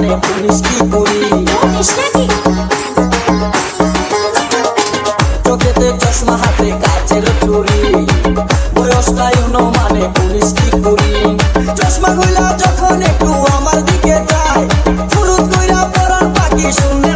মানে পুলিশ কি করি চোখেতে চশমা হাতে কাচের চুরি বয়সটা ইউনো মানে পুলিশ কি করি চশমা গুলা যখন একটু আমার দিকে যায় ফুরুত কইরা পরার পাখি শুনে